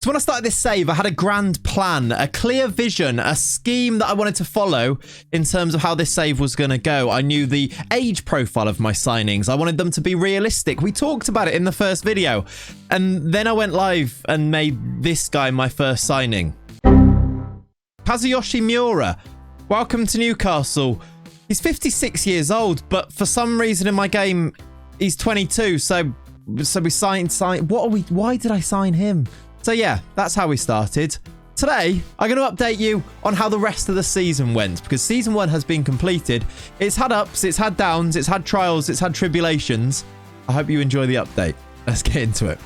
So when I started this save, I had a grand plan, a clear vision, a scheme that I wanted to follow in terms of how this save was going to go. I knew the age profile of my signings. I wanted them to be realistic. We talked about it in the first video. And then I went live and made this guy my first signing. Kazuyoshi Miura, welcome to Newcastle. He's 56 years old, but for some reason in my game, he's 22. So we signed. Why did I sign him? So yeah, that's how we started. Today, I'm going to update you on how the rest of the season went, because season 1 has been completed. It's had ups, it's had downs, it's had trials, it's had tribulations. I hope you enjoy the update. Let's get into it.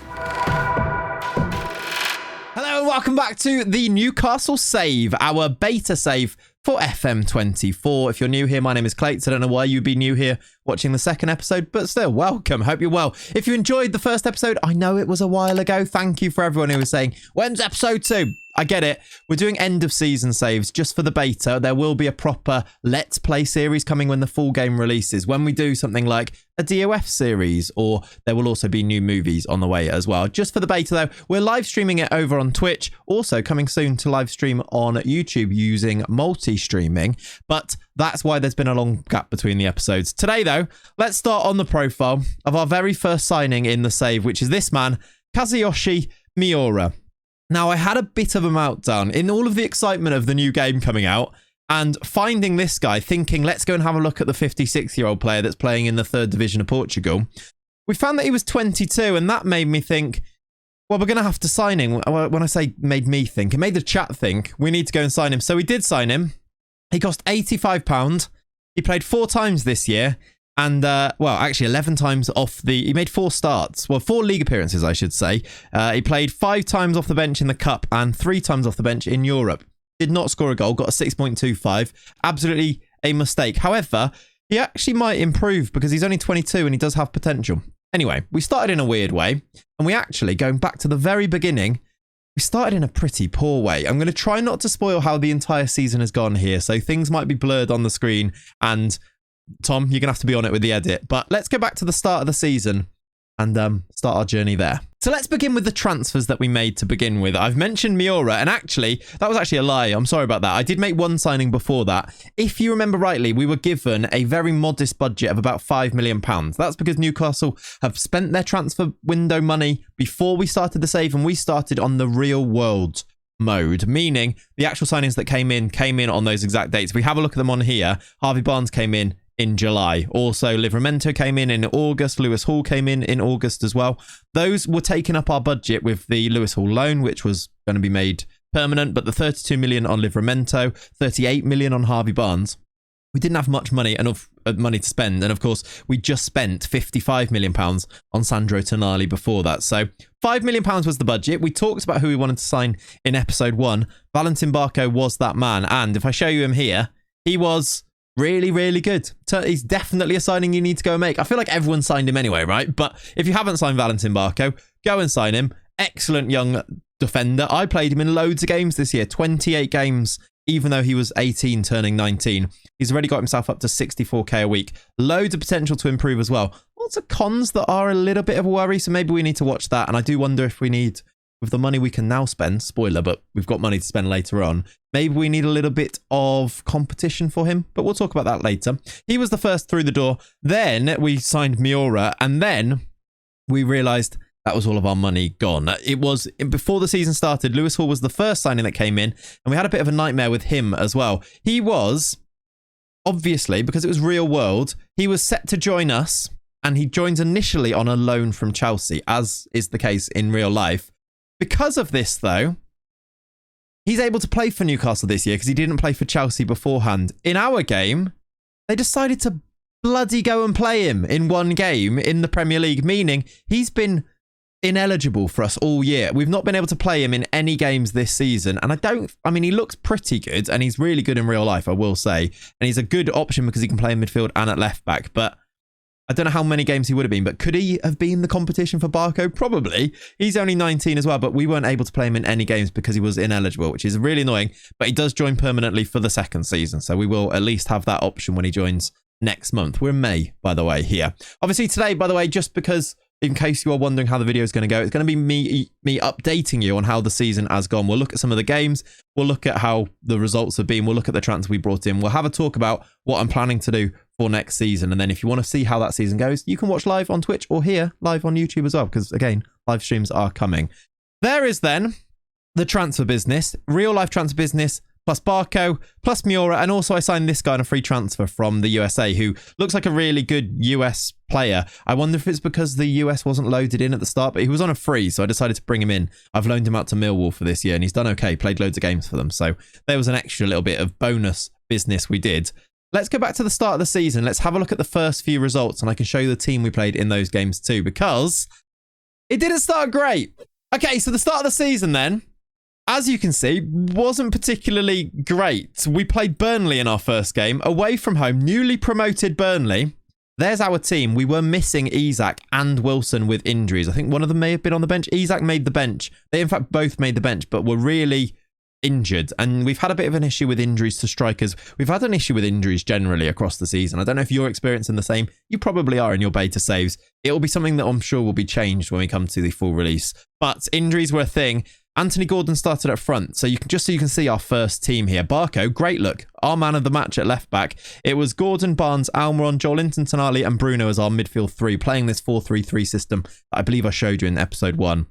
Hello and welcome back to the Newcastle save, our beta save for FM24. If you're new here, my name is Clayts. I don't know why you'd be new here watching the second episode, but still, welcome. Hope you're well. If you enjoyed the first episode, I know it was a while ago. Thank you for everyone who was saying, when's episode 2? I get it. We're doing end of season saves just for the beta. There will be a proper Let's Play series coming when the full game releases. When we do something like a DOF series, or there will also be new movies on the way as well. Just for the beta though, we're live streaming it over on Twitch. Also coming soon to live stream on YouTube using multi-streaming. But that's why there's been a long gap between the episodes. Today though, let's start on the profile of our very first signing in the save, which is this man, Kazuyoshi Miura. Now, I had a bit of a meltdown in all of the excitement of the new game coming out and finding this guy, thinking, let's go and have a look at the 56-year-old player that's playing in the 3rd division of Portugal. We found that he was 22, and that made me think, well, we're going to have to sign him. When I say made me think, it made the chat think we need to go and sign him. So we did sign him. He cost £85. He played 4 times this year. And, well, actually 11 times off the... He made 4 starts. Well, 4 league appearances, I should say. He played 5 times off the bench in the Cup and 3 times off the bench in Europe. Did not score a goal. Got a 6.25. Absolutely a mistake. However, he actually might improve because he's only 22 and he does have potential. Anyway, we started in a weird way. And we actually, going back to the very beginning, we started in a pretty poor way. I'm going to try not to spoil how the entire season has gone here. So things might be blurred on the screen and... Tom, you're going to have to be on it with the edit. But let's go back to the start of the season and start our journey there. So let's begin with the transfers that we made to begin with. I've mentioned Miura, and actually, that was actually a lie. I'm sorry about that. I did make one signing before that. If you remember rightly, we were given a very modest budget of about £5 million. That's because Newcastle have spent their transfer window money before we started the save, and we started on the real world mode, meaning the actual signings that came in on those exact dates. If we have a look at them on here, Harvey Barnes came in July. Also, Livramento came in August. Lewis Hall came in August as well. Those were taking up our budget with the Lewis Hall loan, which was going to be made permanent, but the 32 million on Livramento, 38 million on Harvey Barnes. We didn't have much money, enough money to spend. And of course, we just spent £55 million on Sandro Tonali before that. So £5 million was the budget. We talked about who we wanted to sign in episode 1. Valentin Barco was that man. And if I show you him here, he was really, really good. He's definitely a signing you need to go and make. I feel like everyone signed him anyway, right? But if you haven't signed Valentin Barco, go and sign him. Excellent young defender. I played him in loads of games this year, 28 games, even though he was 18 turning 19. He's already got himself up to 64k a week. Loads of potential to improve as well. Lots of cons that are a little bit of a worry, so maybe we need to watch that. And I do wonder if we need, with the money we can now spend, spoiler, but we've got money to spend later on, maybe we need a little bit of competition for him, but we'll talk about that later. He was the first through the door. Then we signed Miura, and then we realised that was all of our money gone. It was before the season started. Lewis Hall was the first signing that came in, and we had a bit of a nightmare with him as well. He was, obviously, because it was real world, he was set to join us, and he joins initially on a loan from Chelsea, as is the case in real life. Because of this, though, he's able to play for Newcastle this year because he didn't play for Chelsea beforehand. In our game, they decided to bloody go and play him in one game in the Premier League, meaning he's been ineligible for us all year. We've not been able to play him in any games this season. And I mean, he looks pretty good and he's really good in real life, I will say. And he's a good option because he can play in midfield and at left back. But I don't know how many games he would have been, but could he have been the competition for Barco? Probably. He's only 19 as well, but we weren't able to play him in any games because he was ineligible, which is really annoying. But he does join permanently for the second season, so we will at least have that option when he joins next month. We're in May, by the way, here. Obviously today, by the way, just because in case you are wondering how the video is going to go, it's going to be me updating you on how the season has gone. We'll look at some of the games. We'll look at how the results have been. We'll look at the transfer we brought in. We'll have a talk about what I'm planning to do for next season. And then if you want to see how that season goes, you can watch live on Twitch or hear live on YouTube as well, because again, live streams are coming. There is then the transfer business, real life transfer business, plus Barco, plus Miura, and also I signed this guy on a free transfer from the USA, who looks like a really good US player. I wonder if it's because the US wasn't loaded in at the start, but he was on a free, so I decided to bring him in. I've loaned him out to Millwall for this year, and he's done okay, played loads of games for them, so there was an extra little bit of bonus business we did. Let's go back to the start of the season. Let's have a look at the first few results, and I can show you the team we played in those games too, because it didn't start great. Okay, so the start of the season then, as you can see, wasn't particularly great. We played Burnley in our first game, away from home, newly promoted Burnley. There's our team. We were missing Isak and Wilson with injuries. I think one of them may have been on the bench. Isak made the bench. They, in fact, both made the bench, but were really injured. And we've had a bit of an issue with injuries to strikers. We've had an issue with injuries generally across the season. I don't know if you're experiencing the same. You probably are in your beta saves. It will be something that I'm sure will be changed when we come to the full release. But injuries were a thing. Anthony Gordon started up front, so you can see our first team here. Barco, great look. Our man of the match at left back. It was Gordon, Barnes, Almiron, Joelinton, Tonali, and Bruno as our midfield three, playing this 4-3-3 system that I believe I showed you in episode 1.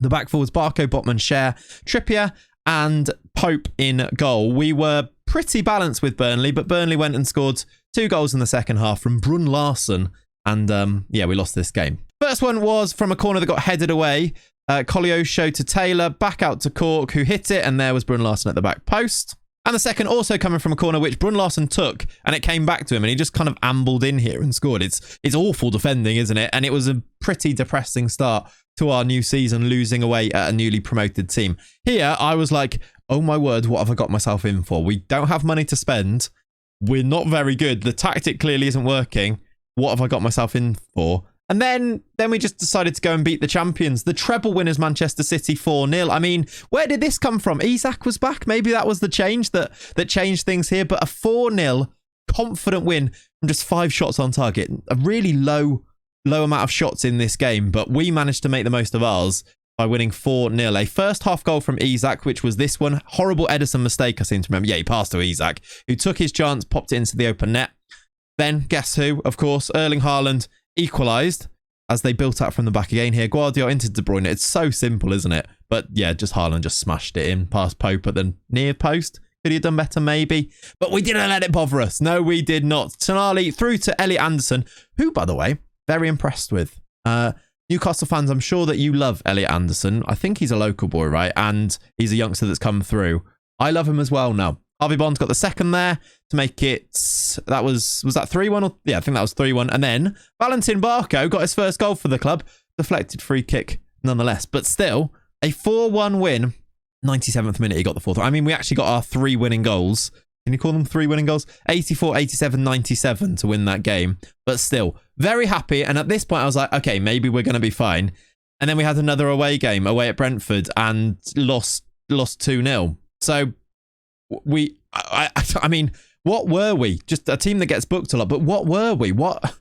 The back four was Barco, Botman, Cher, Trippier, and Pope in goal. We were pretty balanced with Burnley, but Burnley went and scored 2 goals in the second half from Brun Larsen, and yeah, we lost this game. First one was from a corner that got headed away. Koleosho to Taylor, back out to Cork, who hit it, and there was Brun Larsen at the back post. And the second also coming from a corner which Brun Larsen took, and it came back to him, and he just kind of ambled in here and scored. It's awful defending, isn't it? And it was a pretty depressing start to our new season, losing away at a newly promoted team. Here, I was like, oh my word, what have I got myself in for? We don't have money to spend. We're not very good. The tactic clearly isn't working. What have I got myself in for? And then we just decided to go and beat the champions. The treble winners, Manchester City 4-0. I mean, where did this come from? Isak was back. Maybe that was the change that changed things here. But a 4-0 confident win from just 5 shots on target. A really low amount of shots in this game. But we managed to make the most of ours by winning 4-0. A first half goal from Isak, which was this one. Horrible Edison mistake, I seem to remember. Yeah, he passed to Isak, who took his chance, popped it into the open net. Then, guess who? Of course, Erling Haaland equalised as they built up from the back again here. Guardiola into De Bruyne. It's so simple, isn't it? But yeah, just Haaland just smashed it in past Pope at the near post. Could he have done better? Maybe. But we didn't let it bother us. No, we did not. Tonali through to Elliot Anderson, who, by the way, very impressed with. Newcastle fans, I'm sure that you love Elliot Anderson. I think he's a local boy, right? And he's a youngster that's come through. I love him as well now. Harvey Bond's got the second there to make it, that was that 3-1? Or, yeah, I think that was 3-1. And then Valentin Barco got his first goal for the club. Deflected free kick nonetheless. But still, a 4-1 win. 97th minute, he got the 4th. I mean, we actually got our 3 winning goals. Can you call them 3 winning goals? 84, 87, 97 to win that game. But still, very happy. And at this point, I was like, okay, maybe we're going to be fine. And then we had another away game, away at Brentford, and lost 2-0. So I mean, what were we? Just a team that gets booked a lot, but what were we? What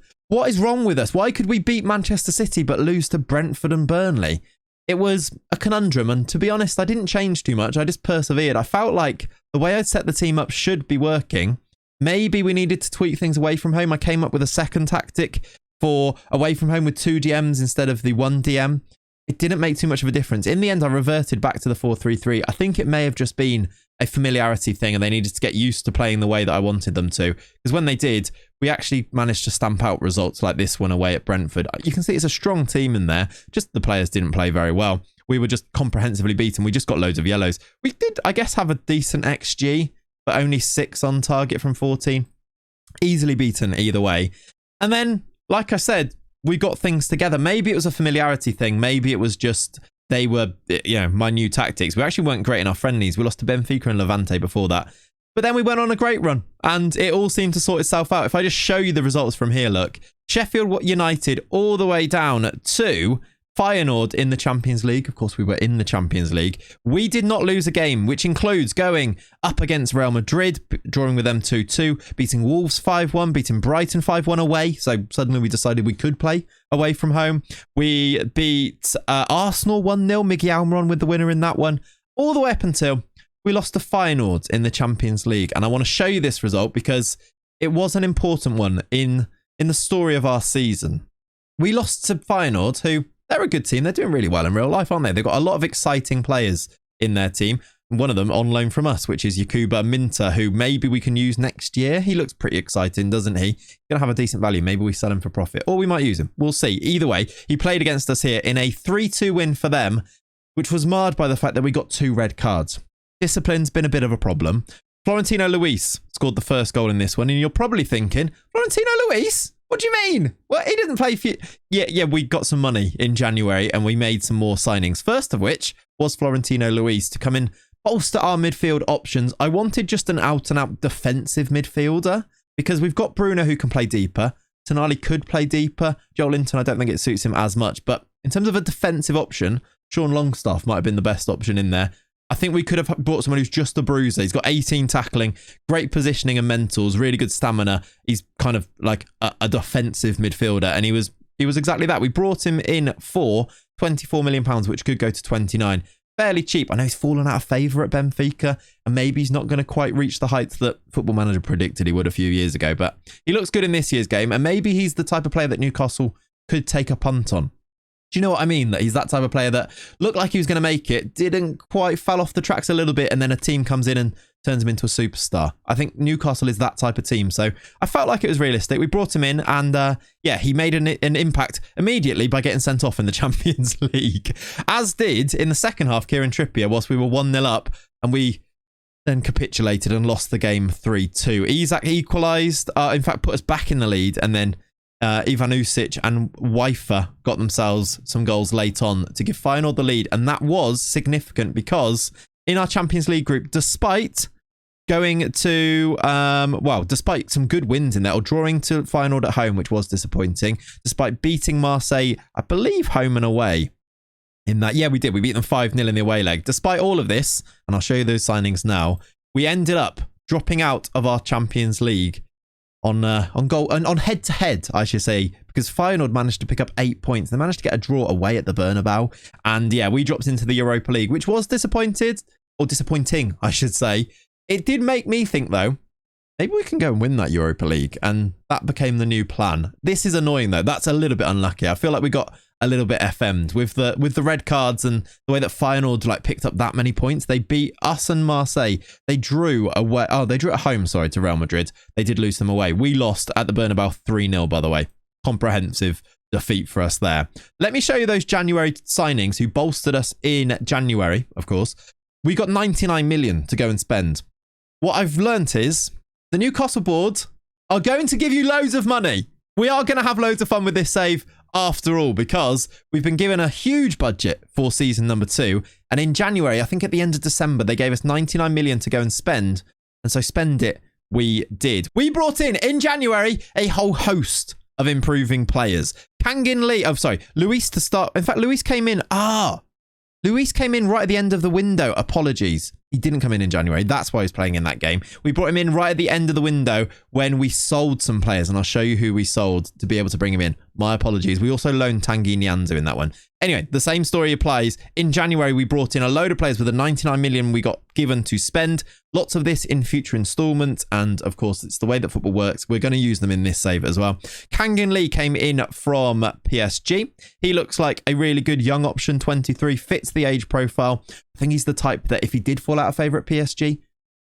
is wrong with us? Why could we beat Manchester City but lose to Brentford and Burnley? It was a conundrum, and to be honest, I didn't change too much. I just persevered. I felt like the way I'd set the team up should be working. Maybe we needed to tweak things away from home. I came up with a second tactic for away from home with 2 DMs instead of the 1 DM. It didn't make too much of a difference. In the end, I reverted back to the 4-3-3. I think it may have just been a familiarity thing, and they needed to get used to playing the way that I wanted them to. Because when they did, we actually managed to stamp out results like this one away at Brentford. You can see it's a strong team in there. Just the players didn't play very well. We were just comprehensively beaten. We just got loads of yellows. We did, I guess, have a decent XG, but only 6 on target from 14. Easily beaten either way. And then, like I said, we got things together. Maybe it was a familiarity thing. Maybe it was just they were, you know, my new tactics. We actually weren't great in our friendlies. We lost to Benfica and Levante before that. But then we went on a great run and it all seemed to sort itself out. If I just show you the results from here, look. Sheffield United all the way down to Feyenoord in the Champions League. Of course, we were in the Champions League. We did not lose a game, which includes going up against Real Madrid, drawing with them 2-2, beating Wolves 5-1, beating Brighton 5-1 away. So suddenly we decided we could play away from home. We beat Arsenal 1-0, Miguel Almiron with the winner in that one, all the way up until we lost to Feyenoord in the Champions League. And I want to show you this result because it was an important one in the story of our season. We lost to Feyenoord, who... they're a good team. They're doing really well in real life, aren't they? They've got a lot of exciting players in their team. One of them on loan from us, which is Yakuba Minter, who maybe we can use next year. He looks pretty exciting, doesn't he? He's going to have a decent value. Maybe we sell him for profit, or we might use him. We'll see. Either way, he played against us here in a 3-2 win for them, which was marred by the fact that we got 2 red cards. Discipline's been a bit of a problem. Florentino Luis scored the first goal in this one, and you're probably thinking, Florentino Luis? What do you mean? Well, he didn't play for you. Yeah, we got some money in January and we made some more signings. First of which was Florentino Luis to come in, bolster our midfield options. I wanted just an out-and-out defensive midfielder because we've got Bruno who can play deeper. Tonali could play deeper. Joel Linton, I don't think it suits him as much. But in terms of a defensive option, Sean Longstaff might have been the best option in there. I think we could have brought someone who's just a bruiser. He's got 18 tackling, great positioning and mentals, really good stamina. He's kind of like a defensive midfielder, and he was exactly that. We brought him in for £24 million, which could go to 29. Fairly cheap. I know he's fallen out of favour at Benfica, and maybe he's not going to quite reach the heights that Football Manager predicted he would a few years ago, but he looks good in this year's game, and maybe he's the type of player that Newcastle could take a punt on. Do you know what I mean? That he's that type of player that looked like he was going to make it, didn't quite, fell off the tracks a little bit, and then a team comes in and turns him into a superstar. I think Newcastle is that type of team. So I felt like it was realistic. We brought him in and he made an impact immediately by getting sent off in the Champions League. As did, in the second half, Kieran Trippier, whilst we were 1-0 up, and we then capitulated and lost the game 3-2. Isak equalised, in fact, put us back in the lead, and then Ivanusic and Wifer got themselves some goals late on to give Feyenoord the lead. And that was significant because in our Champions League group, despite going to, despite some good wins in there, or drawing to Feyenoord at home, which was disappointing, despite beating Marseille, I believe, home and away in that. Yeah, we did. We beat them 5-0 in the away leg. Despite all of this, and I'll show you those signings now, we ended up dropping out of our Champions League on goal and on head-to-head, I should say, because Feyenoord managed to pick up 8 points. They managed to get a draw away at the Bernabeu. And yeah, we dropped into the Europa League, which was disappointing, I should say. It did make me think, though, maybe we can go and win that Europa League. And that became the new plan. This is annoying, though. That's a little bit unlucky. I feel like we got a little bit FM'd with the red cards and the way that Feyenoord picked up that many points. They beat us and Marseille. They drew away. Oh, they drew at home, to Real Madrid. They did lose them away. We lost at the Bernabeu 3-0, by the way. Comprehensive defeat for us there. Let me show you those January signings who bolstered us in January, of course. We got 99 million to go and spend. What I've learnt is the Newcastle board are going to give you loads of money. We are going to have loads of fun with this save after all, because we've been given a huge budget for season number 2. And in January, I think at the end of December, they gave us 99 million to go and spend. And so spend it we did. We brought in January, a whole host of improving players. Luis to start. In fact, Luis came in right at the end of the window. Apologies. He didn't come in January. That's why he's playing in that game. We brought him in right at the end of the window when we sold some players, and I'll show you who we sold to be able to bring him in. My apologies. We also loaned Tanguy Nyanzu in that one. Anyway, the same story applies. In January, we brought in a load of players with the 99 million we got given to spend. Lots of this in future installments, and of course, it's the way that football works. We're going to use them in this save as well. Kangin Lee came in from PSG. He looks like a really good young option, 23, fits the age profile. I think he's the type that if he did fall out of favour at PSG,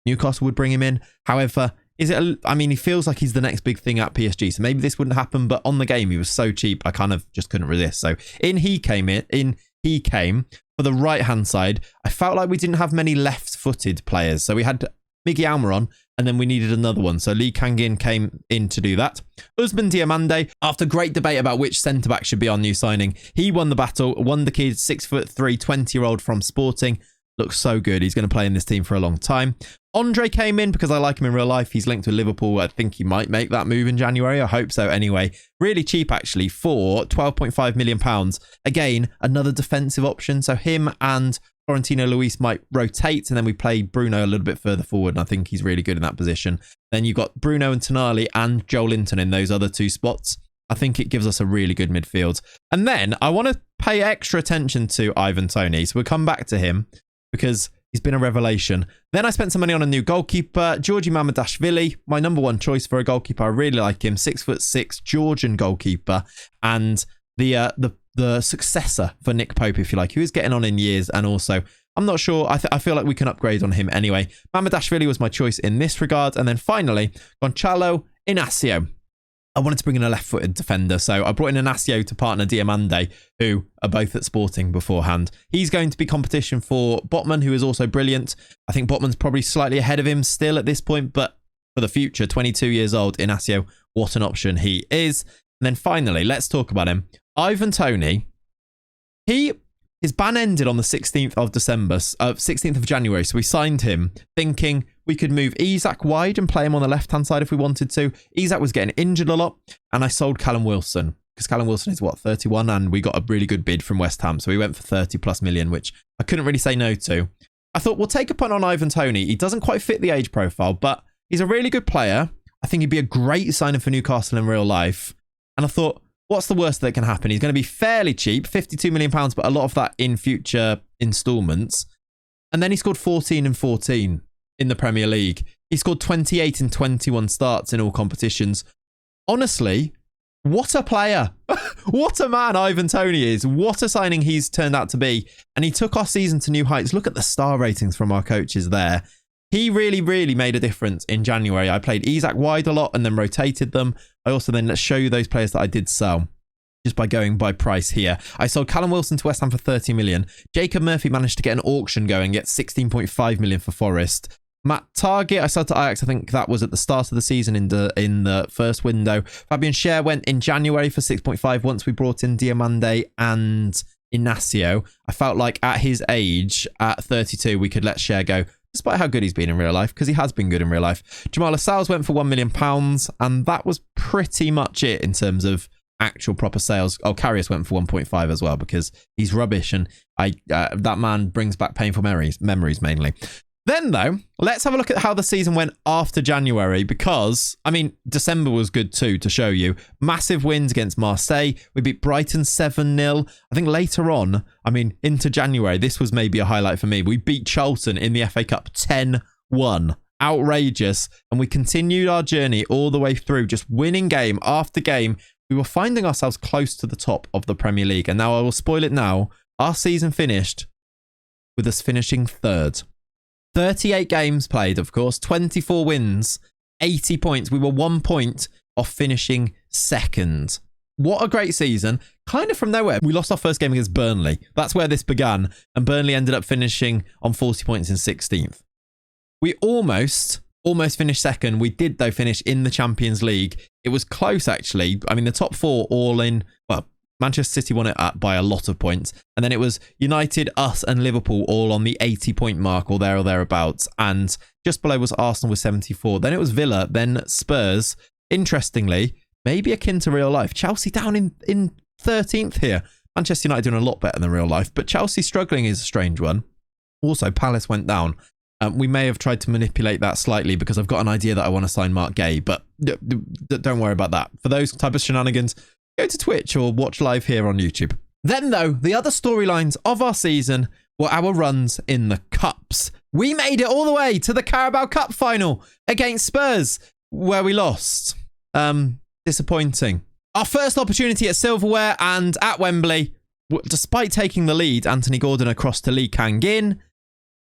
Newcastle would bring him in. However, he feels like he's the next big thing at PSG, so maybe this wouldn't happen, but on the game, he was so cheap, I kind of just couldn't resist. So he came for the right-hand side. I felt like we didn't have many left-footed players, so we had Miguel Almiron, and then we needed another one. So Lee Kangin came in to do that. Usman Diomande, after great debate about which centre-back should be our new signing, he won the battle, won the kid, 6'3", 20-year-old from Sporting. Looks so good. He's going to play in this team for a long time. Andre came in because I like him in real life. He's linked with Liverpool. I think he might make that move in January. I hope so anyway. Really cheap, actually, for £12.5 million. Again, another defensive option. So him and Florentino Luis might rotate, and then we play Bruno a little bit further forward, and I think he's really good in that position. Then you've got Bruno and Tonali and Joel Linton in those other two spots. I think it gives us a really good midfield. And then I want to pay extra attention to Ivan Toney. So we'll come back to him because he's been a revelation. Then I spent some money on a new goalkeeper, Georgi Mamadashvili, my number one choice for a goalkeeper. I really like him. 6'6" Georgian goalkeeper, and the successor for Nick Pope, if you like, who is getting on in years. And also, I'm not sure. I feel like we can upgrade on him anyway. Mamadashvili was my choice in this regard. And then finally, Gonçalo Inacio. I wanted to bring in a left-footed defender, so I brought in Inacio to partner Diamande, who are both at Sporting beforehand. He's going to be competition for Botman, who is also brilliant. I think Botman's probably slightly ahead of him still at this point, but for the future, 22 years old, Inacio, what an option he is. And then finally, let's talk about him. Ivan Toney, his ban ended on the 16th of January, so we signed him thinking we could move Isak wide and play him on the left-hand side if we wanted to. Isak was getting injured a lot, and I sold Callum Wilson, because Callum Wilson is, 31, and we got a really good bid from West Ham, so we went for 30+ million, which I couldn't really say no to. I thought, we'll take a punt on Ivan Toney. He doesn't quite fit the age profile, but he's a really good player. I think he'd be a great signing for Newcastle in real life, and I thought, what's the worst that can happen? He's going to be fairly cheap, £52 million, but a lot of that in future installments. And then he scored 14 and 14 in the Premier League. He scored 28 and 21 starts in all competitions. Honestly, what a player. What a man Ivan Toney is. What a signing he's turned out to be. And he took our season to new heights. Look at the star ratings from our coaches there. He really, really made a difference in January. I played Isak wide a lot and then rotated them. I also then, let's show you those players that I did sell just by going by price here. I sold Callum Wilson to West Ham for 30 million. Jacob Murphy managed to get an auction going, get 16.5 million for Forest. Matt Target, I sold to Ajax. I think that was at the start of the season in the first window. Fabian Schär went in January for 6.5 once we brought in Diamande and Inacio. I felt like at his age, at 32, we could let Schär go, despite how good he's been in real life, because he has been good in real life. Jamal Lascelles went for £1 million, and that was pretty much it in terms of actual proper sales. Oh, Karius went for 1.5 as well, because he's rubbish, and that man brings back painful memories mainly. Then, though, let's have a look at how the season went after January, because, I mean, December was good too, to show you. Massive wins against Marseille. We beat Brighton 7-0. I think later on, I mean, into January, this was maybe a highlight for me. We beat Charlton in the FA Cup 10-1. Outrageous. And we continued our journey all the way through, just winning game after game. We were finding ourselves close to the top of the Premier League. And now I will spoil it now. Our season finished with us finishing third. 38 games played, of course, 24 wins, 80 points. We were 1 point off finishing second. What a great season. Kind of from nowhere. We lost our first game against Burnley. That's where this began. And Burnley ended up finishing on 40 points in 16th. We almost finished second. We did, though, finish in the Champions League. It was close, actually. I mean, the top four all in, well, Manchester City won it by a lot of points. And then it was United, us and Liverpool all on the 80-point mark or there or thereabouts. And just below was Arsenal with 74. Then it was Villa, then Spurs. Interestingly, maybe akin to real life. Chelsea down in 13th here. Manchester United doing a lot better than real life. But Chelsea struggling is a strange one. Also, Palace went down. We may have tried to manipulate that slightly because I've got an idea that I want to sign Mark Gay. But don't worry about that. For those type of shenanigans, go to Twitch or watch live here on YouTube. Then, though, the other storylines of our season were our runs in the Cups. We made it all the way to the Carabao Cup final against Spurs, where we lost. Disappointing. Our first opportunity at Silverware and at Wembley, despite taking the lead, Anthony Gordon across to Lee Kang-in,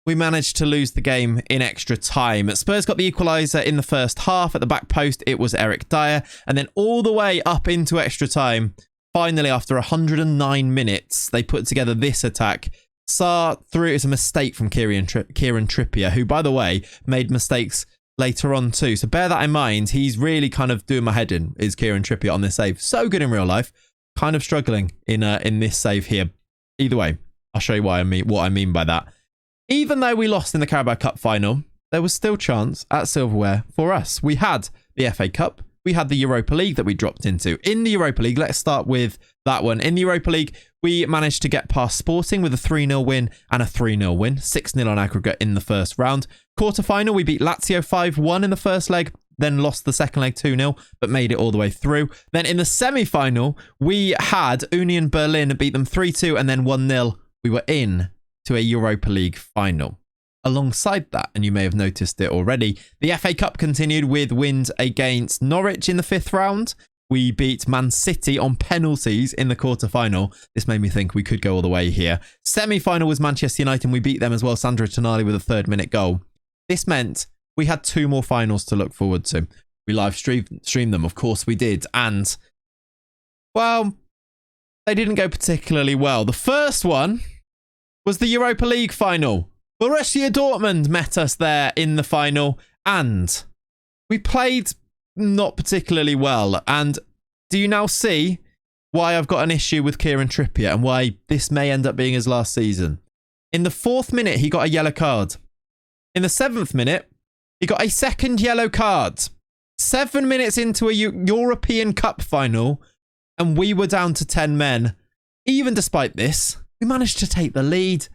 we managed to lose the game in extra time. Spurs got the equaliser in the first half. At the back post, it was Eric Dyer. And then all the way up into extra time, finally, after 109 minutes, they put together this attack. Sarr threw it as a mistake from Kieran Trippier, who, by the way, made mistakes later on too. So bear that in mind. He's really kind of doing my head in, is Kieran Trippier on this save. So good in real life. Kind of struggling in this save here. Either way, I'll show you what I mean by that. Even though we lost in the Carabao Cup final, there was still chance at silverware for us. We had the FA Cup. We had the Europa League that we dropped into. In the Europa League, let's start with that one. In the Europa League, we managed to get past Sporting with a 3-0 win and a 3-0 win. 6-0 on aggregate in the first round. Quarter-final, we beat Lazio 5-1 in the first leg, then lost the second leg 2-0, but made it all the way through. Then in the semi-final, we had Union Berlin beat them 3-2 and then 1-0. We were in to a Europa League final. Alongside that, and you may have noticed it already, the FA Cup continued with wins against Norwich in the 5th round. We beat Man City on penalties in the quarter-final. This made me think we could go all the way here. Semi-final was Manchester United, and we beat them as well. Sandro Tonali with a 3rd-minute goal. This meant we had 2 more finals to look forward to. We live streamed them, of course we did. And, well, they didn't go particularly well. The first one was the Europa League final. Borussia Dortmund met us there in the final, and we played not particularly well. And do you now see why I've got an issue with Kieran Trippier and why this may end up being his last season? In the 4th minute, he got a yellow card. In the 7th minute, he got a 2nd yellow card. 7 minutes into a European Cup final, and we were down to 10 men. Even despite this, we managed to take the lead.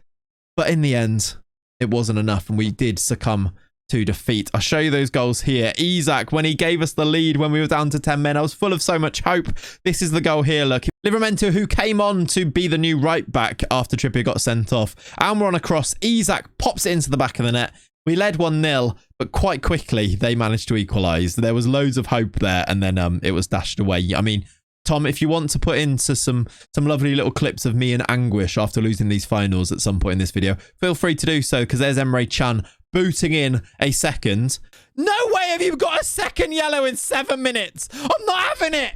But in the end, it wasn't enough, and we did succumb to defeat. I'll show you those goals here. Isak, when he gave us the lead when we were down to 10 men, I was full of so much hope. This is the goal here, look. Livramento, who came on to be the new right back after Trippier got sent off. And we're on a cross. Isak pops it into the back of the net. We led 1-0, but quite quickly they managed to equalise. There was loads of hope there, and then it was dashed away. I mean, Tom, if you want to put into some lovely little clips of me in anguish after losing these finals at some point in this video, feel free to do so, because there's Emre Can booting in a 2nd. No way have you got a 2nd yellow in 7 minutes. I'm not having it.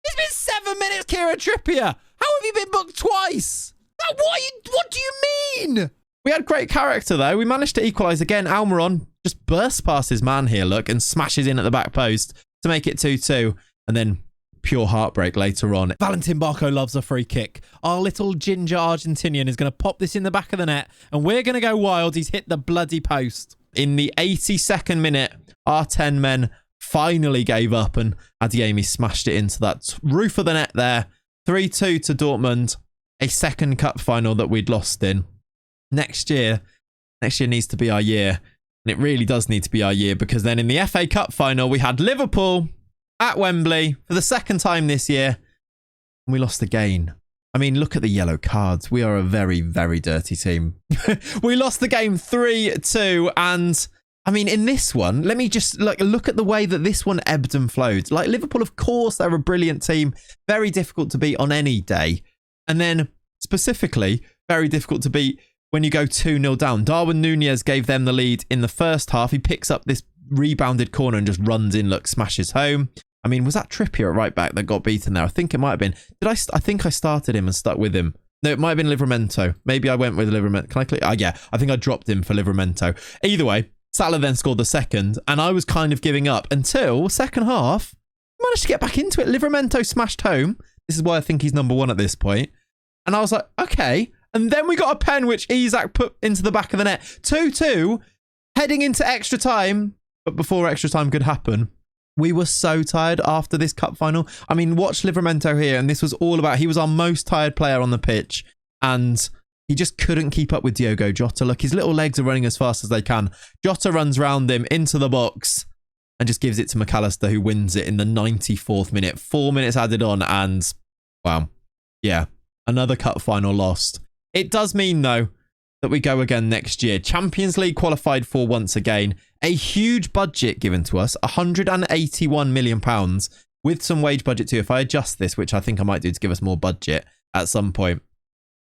It's been 7 minutes, Kieran Trippier. How have you been booked twice? What do you mean? We had great character, though. We managed to equalise again. Almiron just bursts past his man here, look, and smashes in at the back post to make it 2-2. And then pure heartbreak later on. Valentin Barco loves a free kick. Our little ginger Argentinian is going to pop this in the back of the net, and we're going to go wild. He's hit the bloody post. In the 82nd minute, our 10 men finally gave up, and Adeyemi smashed it into that roof of the net there. 3-2 to Dortmund, a 2nd cup final that we'd lost in. Next year needs to be our year, and it really does need to be our year, because then in the FA Cup final, we had Liverpool at Wembley for the 2nd time this year, and we lost again. I mean, look at the yellow cards. We are a very, very dirty team. We lost the game 3-2, and I mean, in this one, let me just look at the way that this one ebbed and flowed. Like, Liverpool, of course, they're a brilliant team, very difficult to beat on any day, and then specifically very difficult to beat when you go 2-0 down. Darwin Núñez gave them the lead in the first half. He picks up this rebounded corner and just runs in, look, smashes home. I mean, was that Trippier at right back that got beaten there? I think it might have been. I think I started him and stuck with him. No, it might have been Livramento. Maybe I went with Livramento. Can I click? Yeah, I think I dropped him for Livramento. Either way, Salah then scored the 2nd, and I was kind of giving up until second half. Managed to get back into it. Livramento smashed home. This is why I think he's number 1 at this point. And I was like, okay. And then we got a pen which Isak put into the back of the net. 2-2, heading into extra time. But before extra time could happen, we were so tired after this cup final. I mean, watch Livramento here, and this was all about, he was our most tired player on the pitch, and he just couldn't keep up with Diogo Jota. Look, his little legs are running as fast as they can. Jota runs round him into the box and just gives it to McAllister, who wins it in the 94th minute. 4 minutes added on, and wow, yeah, another cup final lost. It does mean, though, that we go again next year. Champions League qualified for once again. A huge budget given to us, £181 million, with some wage budget too. If I adjust this, which I think I might do to give us more budget at some point.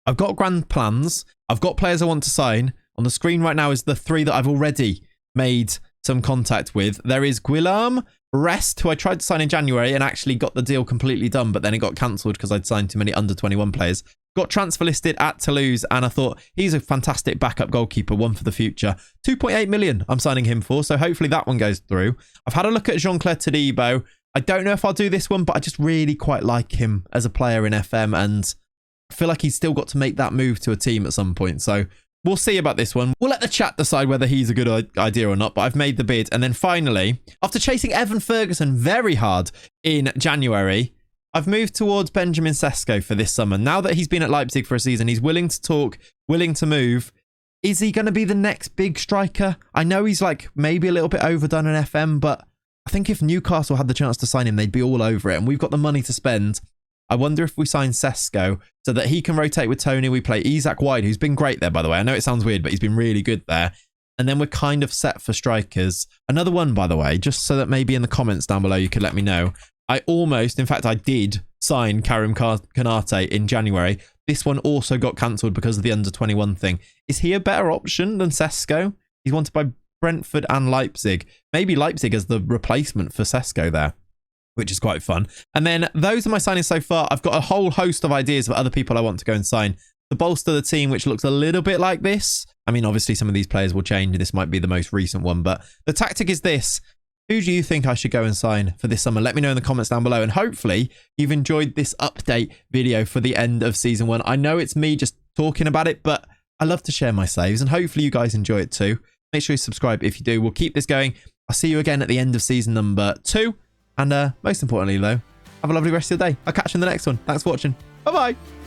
I've got grand plans. I've got players I want to sign. On the screen right now is the 3 that I've already made some contact with. There is Guillaume Rest, who I tried to sign in January and actually got the deal completely done, but then it got cancelled because I'd signed too many under 21 players. Got transfer listed at Toulouse, and I thought he's a fantastic backup goalkeeper, one for the future. 2.8 million I'm signing him for, so hopefully that one goes through. I've had a look at Jean-Claire Todibo. I don't know if I'll do this one, but I just really quite like him as a player in FM, and I feel like he's still got to make that move to a team at some point. So we'll see about this one. We'll let the chat decide whether he's a good idea or not, but I've made the bid. And then finally, after chasing Evan Ferguson very hard in January, I've moved towards Benjamin Sesko for this summer. Now that he's been at Leipzig for a season, he's willing to talk, willing to move. Is he going to be the next big striker? I know he's like maybe a little bit overdone in FM, but I think if Newcastle had the chance to sign him, they'd be all over it. And we've got the money to spend. I wonder if we sign Sesko so that he can rotate with Tony. We play Isak wide, who's been great there, by the way. I know it sounds weird, but he's been really good there. And then we're kind of set for strikers. Another one, by the way, just so that maybe in the comments down below you could let me know. I did sign Karim Kanate in January. This one also got cancelled because of the under-21 thing. Is he a better option than Sesko? He's wanted by Brentford and Leipzig. Maybe Leipzig as the replacement for Sesko there, which is quite fun. And then those are my signings so far. I've got a whole host of ideas of other people I want to go and sign to bolster the team, which looks a little bit like this. I mean, obviously some of these players will change. This might be the most recent one, but the tactic is this. Who do you think I should go and sign for this summer? Let me know in the comments down below. And hopefully you've enjoyed this update video for the end of season 1. I know it's me just talking about it, but I love to share my saves and hopefully you guys enjoy it too. Make sure you subscribe if you do. We'll keep this going. I'll see you again at the end of season number 2. And most importantly, though, have a lovely rest of your day. I'll catch you in the next one. Thanks for watching. Bye-bye.